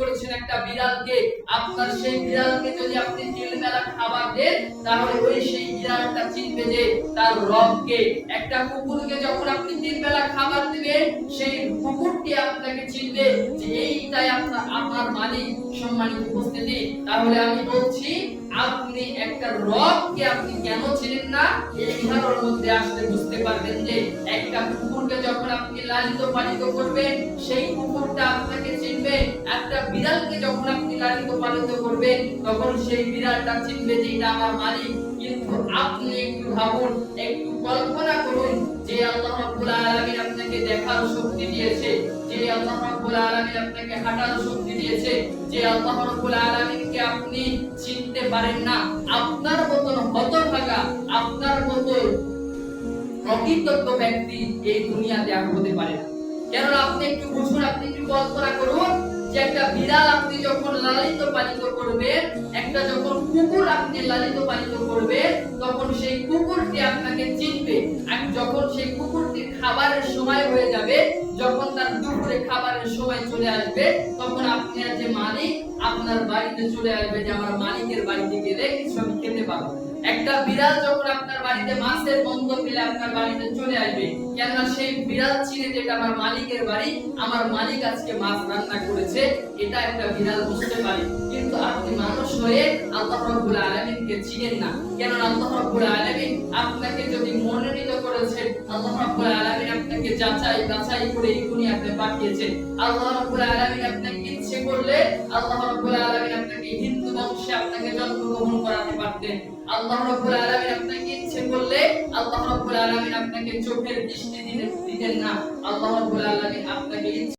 করেছেন একটা বিড়ালকে, আপনার সেই বিড়ালকে যদি আপনি তিলবেলা খাবার দেন তাহলে ওই সেই বিড়ালটা চিনবে যে তার রবকে। একটা কুকুরকে যখন আপনি তিলবেলা খাবার দিবেন সেই কুকুরটি আপনাকে চিনবে যে এইটাই আপনার মালিক। সম্মানিত উপস্থিতি, তাহলে আমি বলছি আপনি একটা রবকে আপনি কেন চিনেন না, এই ধারণার মধ্যে আসলে বুঝতে পারবেন যে একটা কুকুরকে যখন আপনি লালিত পালিত করবেন সেই কুকুরটা আপনাকে চিনবে, একটা বিড়ালকে যখন আপনি লালিত পালিত করবেন তখন সেই বিড়ালটা চিনবে যে এটা আমার মালিক। কিন্তু আপনি একটু ভাবুন, একটু কল্পনা করুন যে আল্লাহ রাব্বুল আলামিন আপনাকে দেখার শক্তি দিয়েছে, যে আল্লাহ রাব্বুল আলামিন আপনাকে হাঁটার শক্তি দিয়েছে, যে আল্লাহ রাব্বুল আলামিনকে আপনি চিনতে পারেন না। আপনার মতন হতভাগা, আপনার মতন অকৃতজ্ঞ ব্যক্তি এই দুনিয়াতে আর হতে পারে না। কেন আপনি একটু বুঝুন, আপনি একটু কল্পনা করুন যে একটা বিড়াল আপনি যখন লালিত পালিত করবেন, একটা যখন কুকুর আপনি লালিত পালিত করবেন তখন সেই কুকুরটি আপনাকে চিনবে। আর যখন সেই কুকুরটির খাবারের সময় হয়ে যাবে, যখন তার দুপুরে খাবারের সময় চলে আসবে তখন আপনার যে মালিক আপনার বাড়িতে চলে আসবে যে আমার মালিকের বাড়িতে গেলে কিছু আমি খেতে পাবো। একটা বিড়াল যখন আপনার বাড়িতে মাছের গন্ধ পেলে আপনার বাড়িতে চলে আসবে, কেননা সেই বিড়াল চিনে যে এটা আমার মালিকের বাড়ি, আমার মালিক আজকে মাছ রান্না করেছে, এটা একটা বিড়াল বুঝতে পারে। কিন্তু আপনি মানুষ হয়ে আল্লাহ রাব্বুল আলামিনকে চিনেন না। কেননা আল্লাহ রাব্বুল আলামিন আপনাকে যদি মনোনীত করেছেন, আল্লাহ রাব্বুল আলামিন আপনাকে যাচাই বাছাই করে এই দুনিয়াতে পাঠিয়েছেন। আল্লাহ রাব্বুল আলামিন আপনাকে ইচ্ছে করলে আল্লাহ রাব্বুল আলামিন আপনাকে হিন্দু বংশে আপনাকে জন্মগ্রহণ করাতে পারতেন। আল্লাহ রাব্বুল আলামিন আপনাকে ইচ্ছে করলে আল্লাহ রাব্বুল আলামিন আপনাকে চোখের দৃষ্টি দিতেন না। আল্লাহ রাব্বুল আলামিন আপনাকে